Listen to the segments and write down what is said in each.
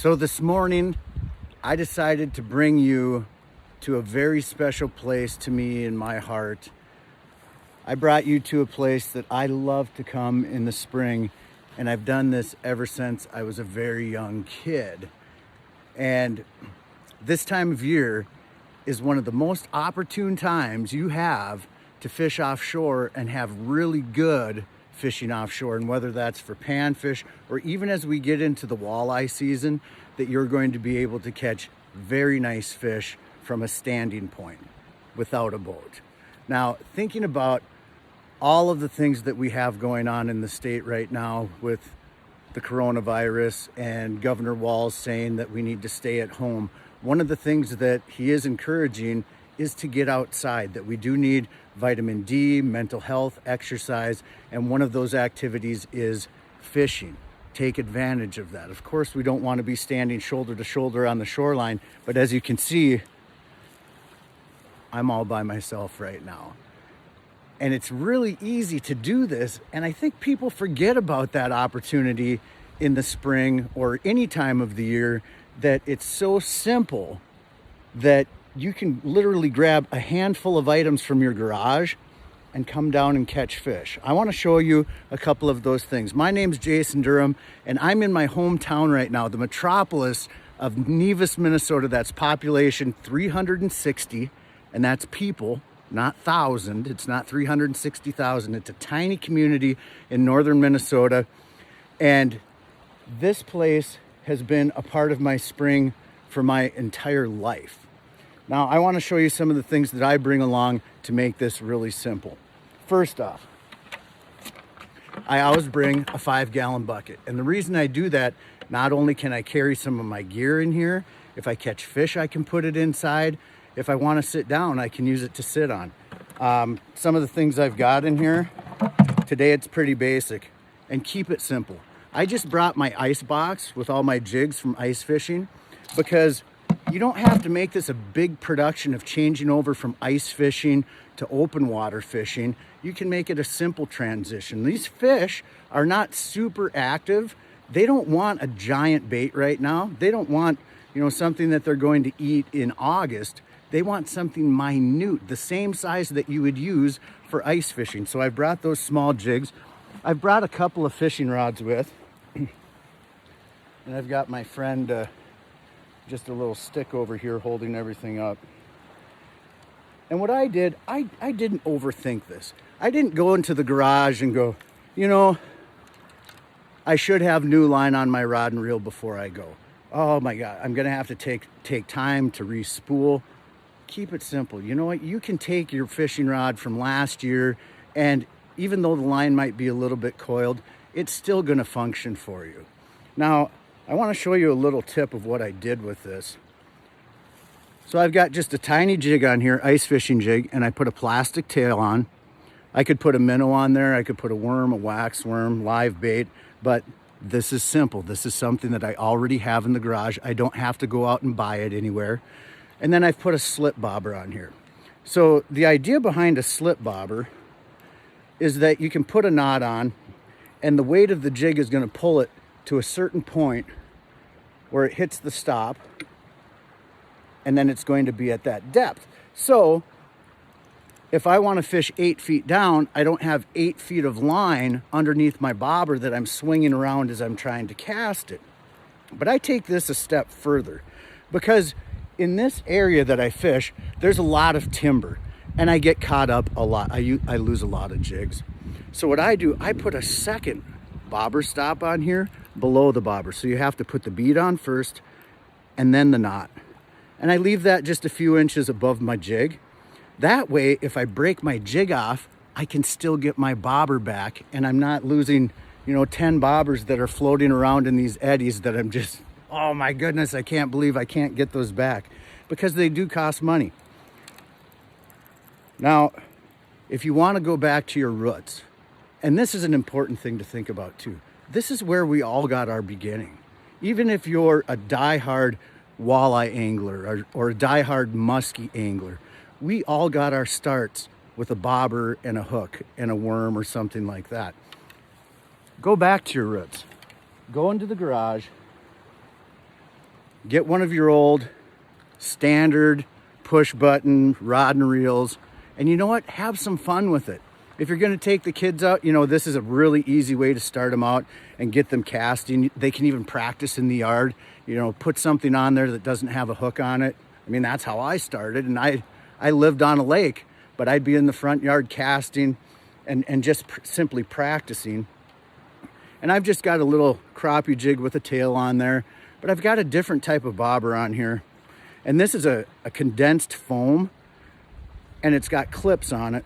So this morning, I decided to bring you to a very special place to me in my heart. I brought you to a place that I love to come in the spring, and I've done this ever since I was a very young kid. And this time of year is one of the most opportune times you have to fish offshore and have really good fishing offshore. And whether that's for panfish or even as we get into the walleye season, that you're going to be able to catch very nice fish from a standing point without a boat. Now, thinking about all of the things that we have going on in the state right now with the coronavirus and Governor Walz saying that we need to stay at home, one of the things that he is encouraging is to get outside, that we do need vitamin D, mental health, exercise, and one of those activities is fishing. Take advantage of that. Of course, we don't want to be standing shoulder to shoulder on the shoreline, but as you can see, I'm all by myself right now. And it's really easy to do this, and I think people forget about that opportunity in the spring or any time of the year, that it's so simple that you can literally grab a handful of items from your garage and come down and catch fish. I want to show you a couple of those things. My name's Jason Durham, and I'm in my hometown right now, the metropolis of Nevis, Minnesota. That's population 360, and that's people, not thousand. It's not 360,000. It's a tiny community in northern Minnesota, and this place has been a part of my spring for my entire life. Now, I want to show you some of the things that I bring along to make this really simple. First off, I always bring a 5-gallon bucket. And the reason I do that, not only can I carry some of my gear in here, if I catch fish, I can put it inside. If I want to sit down, I can use it to sit on. Some of the things I've got in here, today it's pretty basic, and keep it simple. I just brought my ice box with all my jigs from ice fishing, because you don't have to make this a big production of changing over from ice fishing to open water fishing. You can make it a simple transition. These fish are not super active. They don't want a giant bait right now. They don't want, something that they're going to eat in August. They want something minute, the same size that you would use for ice fishing. So I brought those small jigs. I've brought a couple of fishing rods with, and I've got my friend, just a little stick over here holding everything up. And what I did, I didn't overthink this. I didn't go into the garage and go, I should have new line on my rod and reel before I go. Oh my God, I'm gonna have to take time to re-spool. Keep it simple. You know what? You can take your fishing rod from last year, and even though the line might be a little bit coiled, it's still gonna function for you. Now, I want to show you a little tip of what I did with this. So I've got just a tiny jig on here, ice fishing jig, and I put a plastic tail on. I could put a minnow on there. I could put a worm, a wax worm, live bait, but this is simple. This is something that I already have in the garage. I don't have to go out and buy it anywhere. And then I've put a slip bobber on here. So the idea behind a slip bobber is that you can put a knot on, and the weight of the jig is going to pull it to a certain point where it hits the stop, and then it's going to be at that depth. So if I want to fish 8 feet down, I don't have 8 feet of line underneath my bobber that I'm swinging around as I'm trying to cast it. But I take this a step further, because in this area that I fish, there's a lot of timber, and I get caught up a lot. I lose a lot of jigs. So what I do, I put a second bobber stop on here below the bobber. So you have to put the bead on first and then the knot. And I leave that just a few inches above my jig. That way, if I break my jig off, I can still get my bobber back, and I'm not losing, 10 bobbers that are floating around in these eddies that I'm just, oh my goodness, I can't believe I can't get those back, because they do cost money. Now, if you want to go back to your roots, and this is an important thing to think about too, this is where we all got our beginning. Even if you're a diehard walleye angler or a diehard muskie angler, we all got our starts with a bobber and a hook and a worm or something like that. Go back to your roots. Go into the garage, get one of your old standard push button rod and reels, and you know what? Have some fun with it. If you're going to take the kids out, this is a really easy way to start them out and get them casting. They can even practice in the yard, put something on there that doesn't have a hook on it. I mean, that's how I started, and I lived on a lake, but I'd be in the front yard casting and just simply practicing. And I've just got a little crappie jig with a tail on there, but I've got a different type of bobber on here. And this is a condensed foam, and it's got clips on it.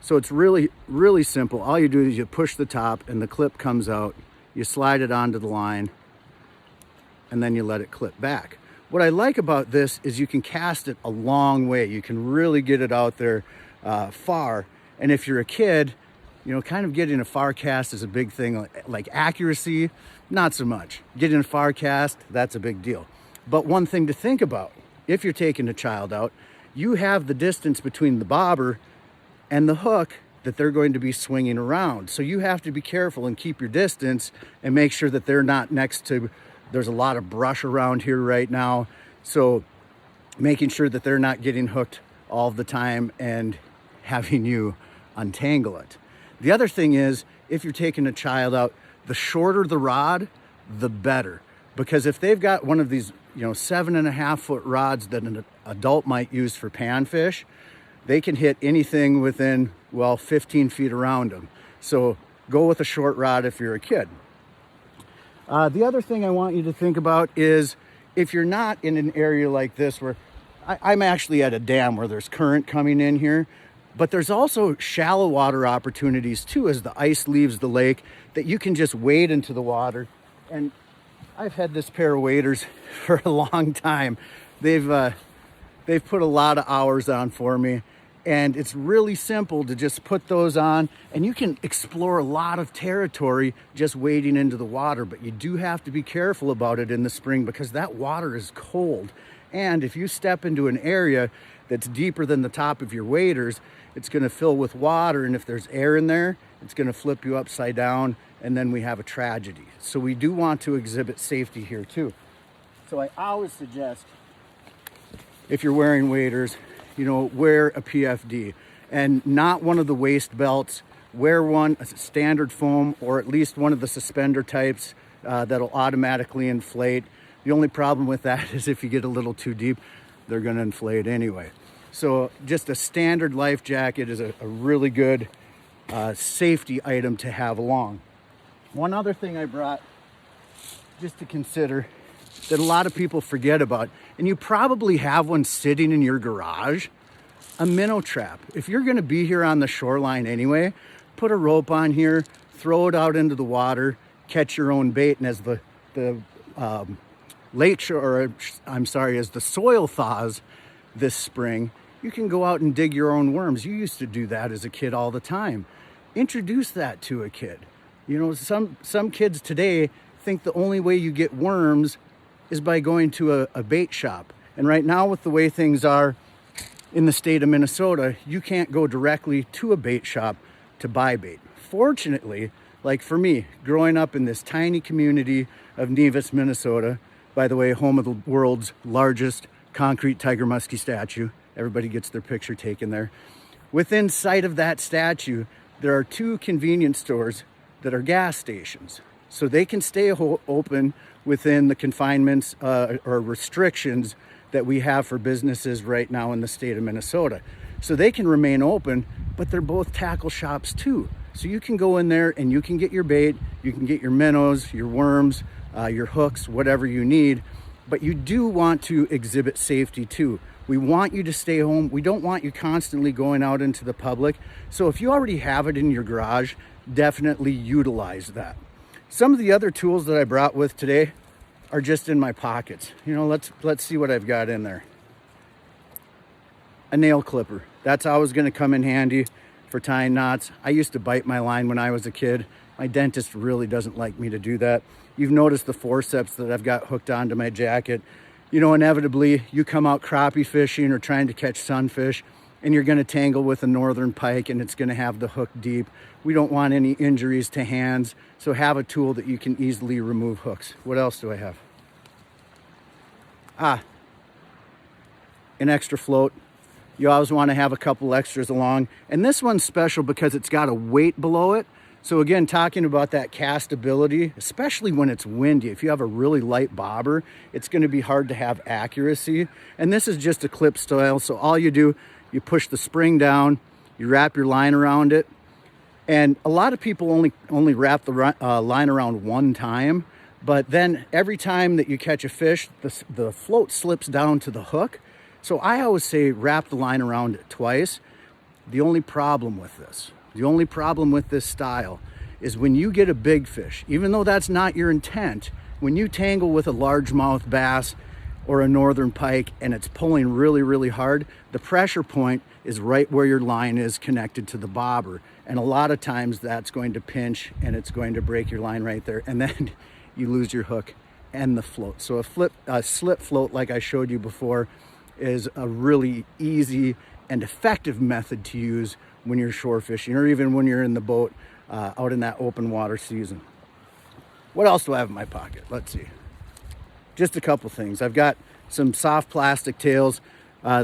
So it's really, really simple. All you do is you push the top and the clip comes out. You slide it onto the line and then you let it clip back. What I like about this is you can cast it a long way. You can really get it out there far. And if you're a kid, kind of getting a far cast is a big thing. Like accuracy, not so much. Getting a far cast, that's a big deal. But one thing to think about, if you're taking a child out, you have the distance between the bobber and the hook that they're going to be swinging around. So you have to be careful and keep your distance and make sure that they're not next to, there's a lot of brush around here right now. So making sure that they're not getting hooked all the time and having you untangle it. The other thing is, if you're taking a child out, the shorter the rod, the better. Because if they've got one of these, 7.5 foot rods that an adult might use for panfish, they can hit anything within, 15 feet around them. So go with a short rod if you're a kid. The other thing I want you to think about is if you're not in an area like this where I'm actually at a dam where there's current coming in here, but there's also shallow water opportunities too as the ice leaves the lake that you can just wade into the water. And I've had this pair of waders for a long time. They've put a lot of hours on for me, and it's really simple to just put those on, and you can explore a lot of territory just wading into the water. But you do have to be careful about it in the spring because that water is cold, and if you step into an area that's deeper than the top of your waders, it's going to fill with water, and if there's air in there, it's going to flip you upside down, and then we have a tragedy. So we do want to exhibit safety here too. So I always suggest, if you're wearing waders, wear a PFD and not one of the waist belts. Wear one, a standard foam, or at least one of the suspender types that'll automatically inflate. The only problem with that is if you get a little too deep, they're going to inflate anyway. So just a standard life jacket is a really good safety item to have along. One other thing I brought just to consider that a lot of people forget about, and you probably have one sitting in your garage, a minnow trap. If you're going to be here on the shoreline anyway, put a rope on here, throw it out into the water, catch your own bait, and as the as the soil thaws this spring, you can go out and dig your own worms. You used to do that as a kid all the time. Introduce that to a kid. Some kids today think the only way you get worms is by going to a bait shop. And right now, with the way things are in the state of Minnesota, you can't go directly to a bait shop to buy bait. Fortunately, like for me, growing up in this tiny community of Nevis, Minnesota, by the way, home of the world's largest concrete tiger muskie statue. Everybody gets their picture taken there. Within sight of that statue, there are 2 convenience stores that are gas stations. So they can stay open within the confinements or restrictions that we have for businesses right now in the state of Minnesota. So they can remain open, but they're both tackle shops too. So you can go in there and you can get your bait, you can get your minnows, your worms, your hooks, whatever you need. But you do want to exhibit safety too. We want you to stay home. We don't want you constantly going out into the public. So if you already have it in your garage, definitely utilize that. Some of the other tools that I brought with today are just in my pockets. Let's see what I've got in there. A nail clipper. That's always going to come in handy for tying knots. I used to bite my line when I was a kid. My dentist really doesn't like me to do that. You've noticed the forceps that I've got hooked onto my jacket. Inevitably, you come out crappie fishing or trying to catch sunfish, and you're going to tangle with a northern pike, and it's going to have the hook deep. We don't want any injuries to hands, so have a tool that you can easily remove hooks. What else do I have? An extra float. You always want to have a couple extras along. And this one's special because it's got a weight below it. So again, talking about that castability, especially when it's windy, if you have a really light bobber, it's going to be hard to have accuracy. And this is just a clip style. So all you do, you push the spring down, you wrap your line around it. And a lot of people only wrap the line around one time. But then every time that you catch a fish, the float slips down to the hook. So I always say wrap the line around it twice. The only problem with this style is when you get a big fish, even though that's not your intent, when you tangle with a largemouth bass or a northern pike and it's pulling really, really hard, the pressure point is right where your line is connected to the bobber. And a lot of times that's going to pinch and it's going to break your line right there. And then you lose your hook and the float. So a slip float, like I showed you before, is a really easy and effective method to use when you're shore fishing or even when you're in the boat out in that open water season. What else do I have in my pocket? Let's see. Just a couple things. I've got some soft plastic tails.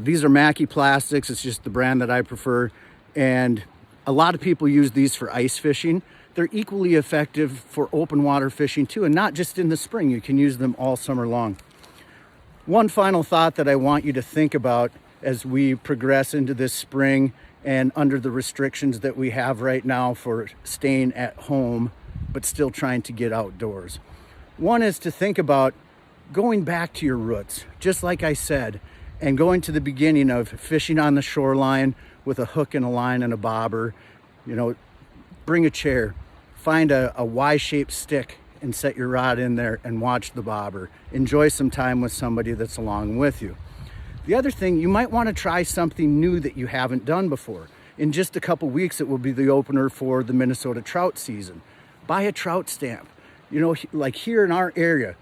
These are Mackie Plastics. It's just the brand that I prefer. And a lot of people use these for ice fishing. They're equally effective for open water fishing too, and not just in the spring. You can use them all summer long. One final thought that I want you to think about as we progress into this spring and under the restrictions that we have right now for staying at home, but still trying to get outdoors. One is to think about going back to your roots, just like I said, and going to the beginning of fishing on the shoreline with a hook and a line and a bobber. You know, bring a chair, find a Y-shaped stick and set your rod in there and watch the bobber. Enjoy some time with somebody that's along with you. The other thing, you might want to try something new that you haven't done before. In just a couple weeks, it will be the opener for the Minnesota trout season. Buy a trout stamp. You know, like here in our area,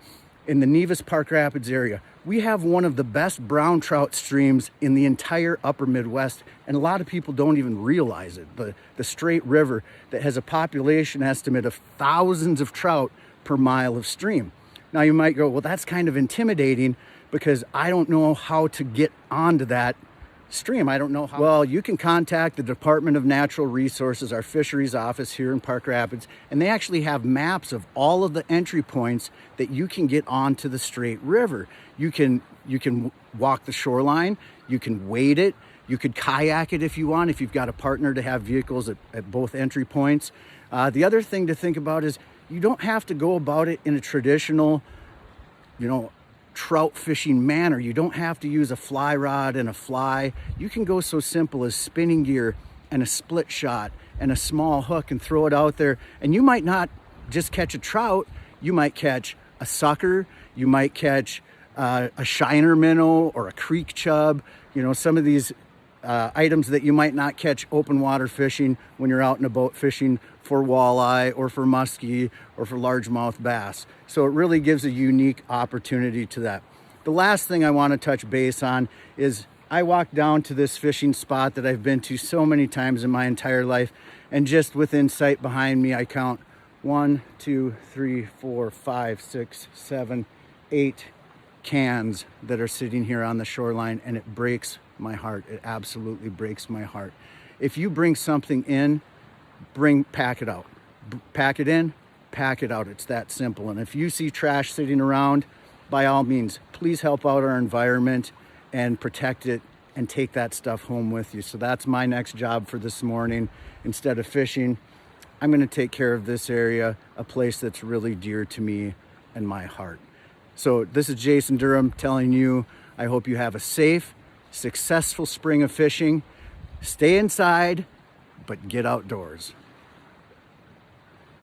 in the Nevis Park Rapids area, we have one of the best brown trout streams in the entire upper Midwest, and a lot of people don't even realize it. The Straight River that has a population estimate of thousands of trout per mile of stream. Now you might go, well, that's kind of intimidating because I don't know how to get onto that stream. I don't know how. Well, you can contact the Department of Natural Resources, our fisheries office here in Park Rapids, and they actually have maps of all of the entry points that you can get onto the Straight River. You can walk the shoreline, you can wade it, you could kayak it if you want, if you've got a partner to have vehicles at both entry points. The other thing to think about is you don't have to go about it in a traditional, trout fishing manner. You don't have to use a fly rod and a fly. You can go so simple as spinning gear and a split shot and a small hook and throw it out there. And you might not just catch a trout. You might catch a sucker. You might catch a shiner minnow or a creek chub. Some of these items that you might not catch open water fishing when you're out in a boat fishing for walleye or for muskie or for largemouth bass. So it really gives a unique opportunity to that. The last thing I want to touch base on is I walked down to this fishing spot that I've been to so many times in my entire life, and just within sight behind me, I count 1, 2, 3, 4, 5, 6, 7, 8 cans that are sitting here on the shoreline, and it breaks my heart. It absolutely breaks my heart. If you bring something in, pack it out. Pack it in, pack it out. It's that simple. And if you see trash sitting around, by all means, please help out our environment and protect it and take that stuff home with you. So that's my next job for this morning. Instead of fishing, I'm going to take care of this area, a place that's really dear to me and my heart. So this is Jason Durham telling you, I hope you have a safe, successful spring of fishing. Stay inside, but get outdoors.